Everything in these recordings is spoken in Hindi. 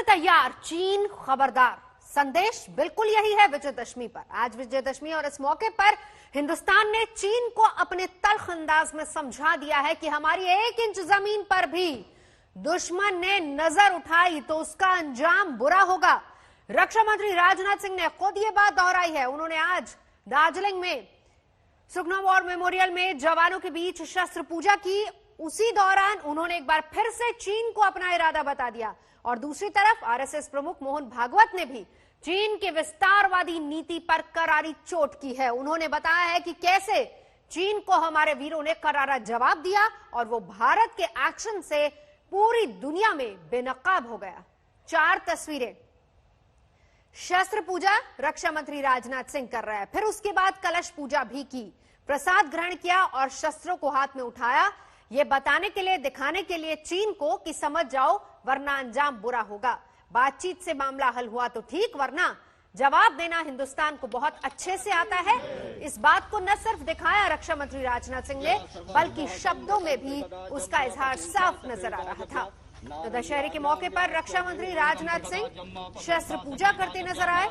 तैयार, चीन खबरदार। संदेश बिल्कुल यही है विजयदशमी पर। आज विजयदशमी और इस मौके पर हिंदुस्तान ने चीन को अपने तल्ख अंदाज में समझा दिया है कि हमारी 1 इंच जमीन पर भी दुश्मन ने नजर उठाई तो उसका अंजाम बुरा होगा। रक्षा मंत्री राजनाथ सिंह ने खुद ये बात दोहराई है। उन्होंने आज दार्जिलिंग में सुखना वॉर मेमोरियल में जवानों के बीच शस्त्र पूजा की। उसी दौरान उन्होंने एक बार फिर से चीन को अपना इरादा बता दिया। और दूसरी तरफ आरएसएस प्रमुख मोहन भागवत ने भी चीन के विस्तारवादी नीति पर करारी चोट की है। उन्होंने बताया है कि कैसे चीन को हमारे वीरों ने करारा जवाब दिया और वो भारत के एक्शन से पूरी दुनिया में बेनकाब हो गया। 4 तस्वीरें। शस्त्र पूजा रक्षा मंत्री राजनाथ सिंह कर रहे हैं, फिर उसके बाद कलश पूजा भी की, प्रसाद ग्रहण किया और शस्त्रों को हाथ में उठाया, ये बताने के लिए, दिखाने के लिए चीन को कि समझ जाओ वरना अंजाम बुरा होगा। बातचीत से मामला हल हुआ तो ठीक, वरना जवाब देना हिंदुस्तान को बहुत अच्छे से आता है। इस बात को न सिर्फ दिखाया रक्षा मंत्री राजनाथ सिंह ने, बल्कि शब्दों में भी उसका इजहार साफ नजर आ रहा था। तो दशहरे के मौके पर रक्षा मंत्री राजनाथ सिंह शस्त्र पूजा करते नजर आए।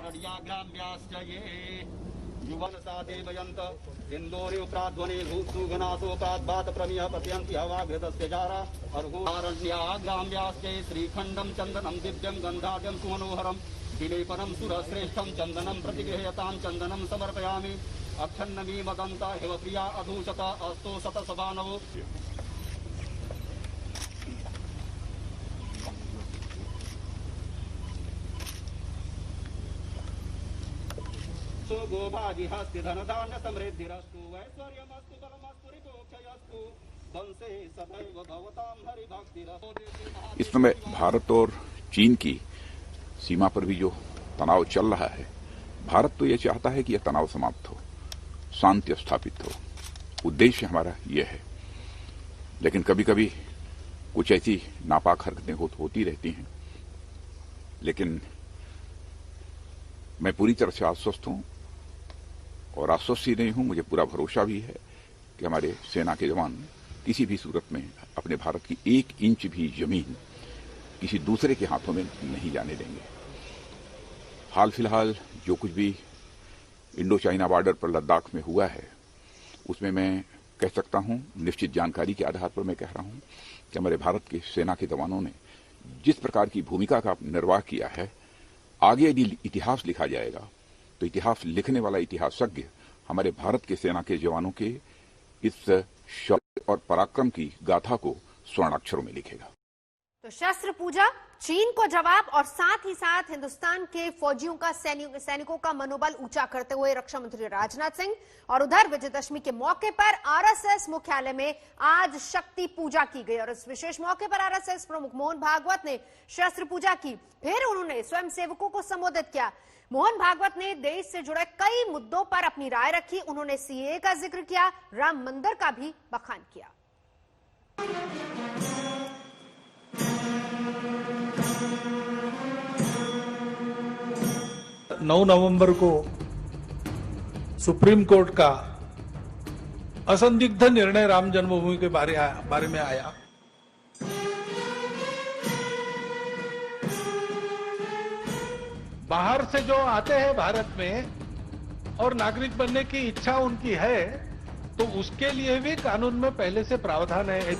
श्रीखंडम चंदनम दिव्यम गंधाढ्यम सुमनोहरम विलेपनम सुरश्रेष्ठम चंदनम प्रतिगृह्यतां चंदनम समर्पयामि अक्षन्नमी मदंत हेव प्रिया अधूषत अस्तो शतसभानवो। गोभाजिहस्ति धनधान्य समृद्धिरस्तु ऐश्वर्यमस्तु बलमस्तु रिपोक्षयस्तु वंशे सदैव भवतां हरिभक्तिरस्तु। इस समय भारत और चीन की सीमा पर भी जो तनाव चल रहा है, भारत तो ये चाहता है कि यह तनाव समाप्त हो, शांति स्थापित हो। उद्देश्य हमारा यह है। लेकिन कभी कभी कुछ ऐसी नापाक हरकतें होती रहती हैं। लेकिन मैं पूरी तरह से आश्वस्त हूं और आश्वस्त ही नहीं हूं, मुझे पूरा भरोसा भी है कि हमारे सेना के जवान किसी भी सूरत में अपने भारत की 1 इंच भी जमीन किसी दूसरे के हाथों में नहीं जाने देंगे। हाल फिलहाल जो कुछ भी इंडो चाइना बॉर्डर पर लद्दाख में हुआ है, उसमें मैं कह सकता हूं, निश्चित जानकारी के आधार पर मैं कह रहा हूं कि हमारे भारत के सेना के जवानों ने जिस प्रकार की भूमिका का निर्वाह किया है, आगे यदि इतिहास लिखा जाएगा तो इतिहास लिखने वाला इतिहासज्ञ हमारे भारत के सेना के जवानों के इस शौर्य और पराक्रम की गाथा को स्वर्णाक्षरों में लिखेगा। तो शस्त्र पूजा, चीन को जवाब और साथ ही साथ हिंदुस्तान के फौजियों का, सैनिकों का मनोबल ऊंचा करते हुए रक्षा मंत्री राजनाथ सिंह। और उधर विजयदशमी के मौके पर आरएसएस मुख्यालय में आज शक्ति पूजा की गई और इस विशेष मौके पर आरएसएस प्रमुख मोहन भागवत ने शस्त्र पूजा की। फिर उन्होंने स्वयं सेवकों को संबोधित किया। मोहन भागवत ने देश से जुड़े कई मुद्दों पर अपनी राय रखी। उन्होंने सीएए का जिक्र किया, राम मंदिर का भी बखान किया। 9 नवंबर को सुप्रीम कोर्ट का असंदिग्ध निर्णय राम जन्मभूमि के बारे में आया। बाहर से जो आते हैं भारत में और नागरिक बनने की इच्छा उनकी है, तो उसके लिए भी कानून में पहले से प्रावधान है।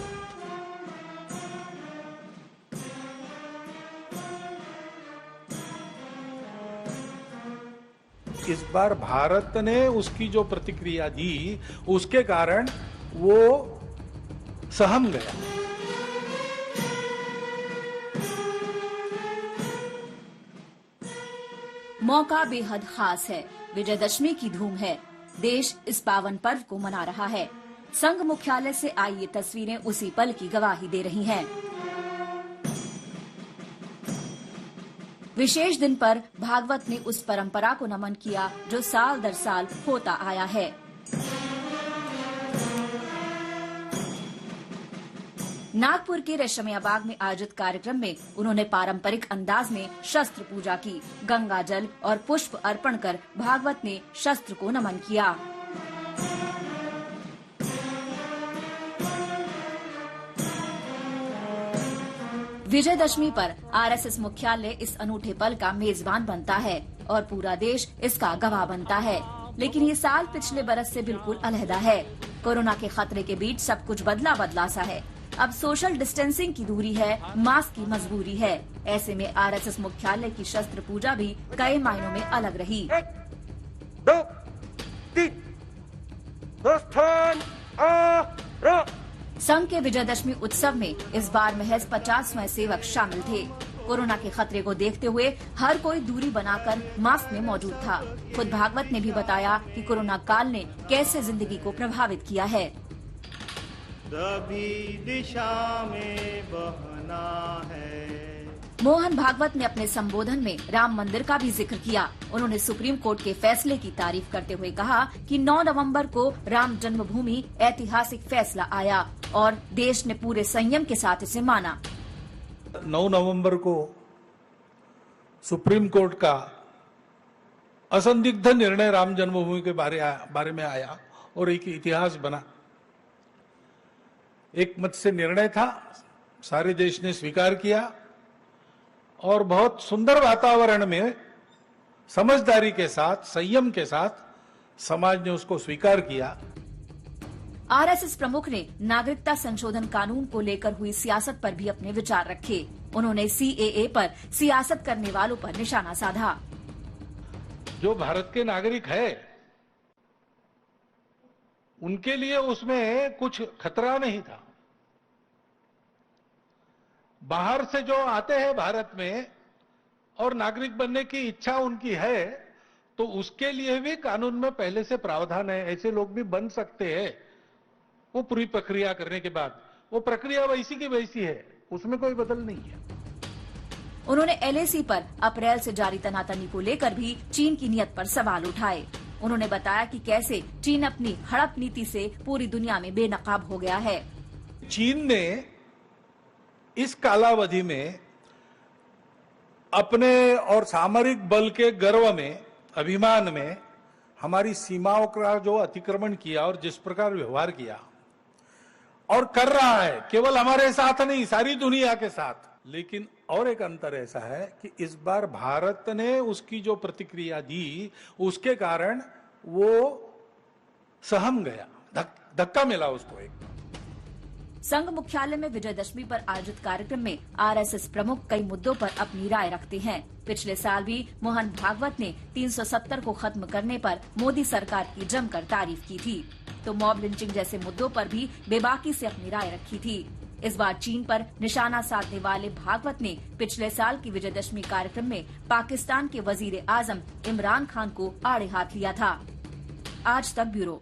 इस बार भारत ने उसकी जो प्रतिक्रिया दी, उसके कारण वो सहम गया। मौका बेहद खास है। विजयदशमी की धूम है। देश इस पावन पर्व को मना रहा है। संघ मुख्यालय से आई ये तस्वीरें उसी पल की गवाही दे रही हैं। विशेष दिन पर भागवत ने उस परंपरा को नमन किया जो साल दर साल होता आया है। नागपुर के रेशमिया बाग में आयोजित कार्यक्रम में उन्होंने पारंपरिक अंदाज में शस्त्र पूजा की। गंगा जल और पुष्प अर्पण कर भागवत ने शस्त्र को नमन किया। विजयदशमी पर आरएसएस मुख्यालय इस अनूठे पल का मेजबान बनता है और पूरा देश इसका गवाह बनता है। लेकिन ये साल पिछले बरस से बिल्कुल अलहदा है। कोरोना के खतरे के बीच सब कुछ बदला बदला सा है। अब सोशल डिस्टेंसिंग की दूरी है, मास्क की मजबूरी है। ऐसे में आरएसएस मुख्यालय की शस्त्र पूजा भी कई मायनों में अलग रही। 1, 2, 3 संघ के विजयदशमी उत्सव में इस बार महज 50 स्वयंसेवक शामिल थे। कोरोना के खतरे को देखते हुए हर कोई दूरी बनाकर मास्क में मौजूद था। खुद भागवत ने भी बताया कि कोरोना काल ने कैसे जिंदगी को प्रभावित किया है। सभी दिशा में बहना है। मोहन भागवत ने अपने संबोधन में राम मंदिर का भी जिक्र किया। उन्होंने सुप्रीम कोर्ट के फैसले की तारीफ करते हुए कहा कि 9 नवंबर को राम जन्मभूमि ऐतिहासिक फैसला आया और देश ने पूरे संयम के साथ इसे माना। 9 नवंबर को सुप्रीम कोर्ट का असंदिग्ध निर्णय राम जन्मभूमि के बारे में आया और एक इतिहास बना। एक मत से निर्णय था, सारे देश ने स्वीकार किया और बहुत सुंदर वातावरण में समझदारी के साथ, संयम के साथ समाज ने उसको स्वीकार किया। आरएसएस प्रमुख ने नागरिकता संशोधन कानून को लेकर हुई सियासत पर भी अपने विचार रखे। उन्होंने सीएए पर सियासत करने वालों पर निशाना साधा। जो भारत के नागरिक है उनके लिए उसमें कुछ खतरा नहीं था। बाहर से जो आते हैं भारत में और नागरिक बनने की इच्छा उनकी है तो उसके लिए भी कानून में पहले से प्रावधान है। ऐसे लोग भी बन सकते हैं वो पूरी प्रक्रिया करने के बाद। वो प्रक्रिया वैसी की वैसी है, उसमें कोई बदल नहीं है। उन्होंने एलएसी पर अप्रैल से जारी तनातनी को लेकर भी चीन की नीयत पर सवाल उठाए। उन्होंने बताया कि कैसे चीन अपनी हड़प नीति से पूरी दुनिया में बेनकाब हो गया है। चीन ने इस कालावधि में अपने और सामरिक बल के गर्व में, अभिमान में हमारी सीमाओं का जो अतिक्रमण किया और जिस प्रकार व्यवहार किया और कर रहा है, केवल हमारे साथ नहीं सारी दुनिया के साथ। लेकिन और एक अंतर ऐसा है कि इस बार भारत ने उसकी जो प्रतिक्रिया दी उसके कारण वो सहम गया, धक्का मिला उसको। एक संघ मुख्यालय में विजयदशमी पर आयोजित कार्यक्रम में आरएसएस प्रमुख कई मुद्दों पर अपनी राय रखते हैं। पिछले साल भी मोहन भागवत ने 370 को खत्म करने पर मोदी सरकार की जमकर तारीफ की थी, तो मॉब लिंचिंग जैसे मुद्दों पर भी बेबाकी से अपनी राय रखी थी। इस बार चीन पर निशाना साधने वाले भागवत ने पिछले साल की विजयदशमी कार्यक्रम में पाकिस्तान के वजीर आजम इमरान खान को आड़े हाथ लिया था। आज तक ब्यूरो।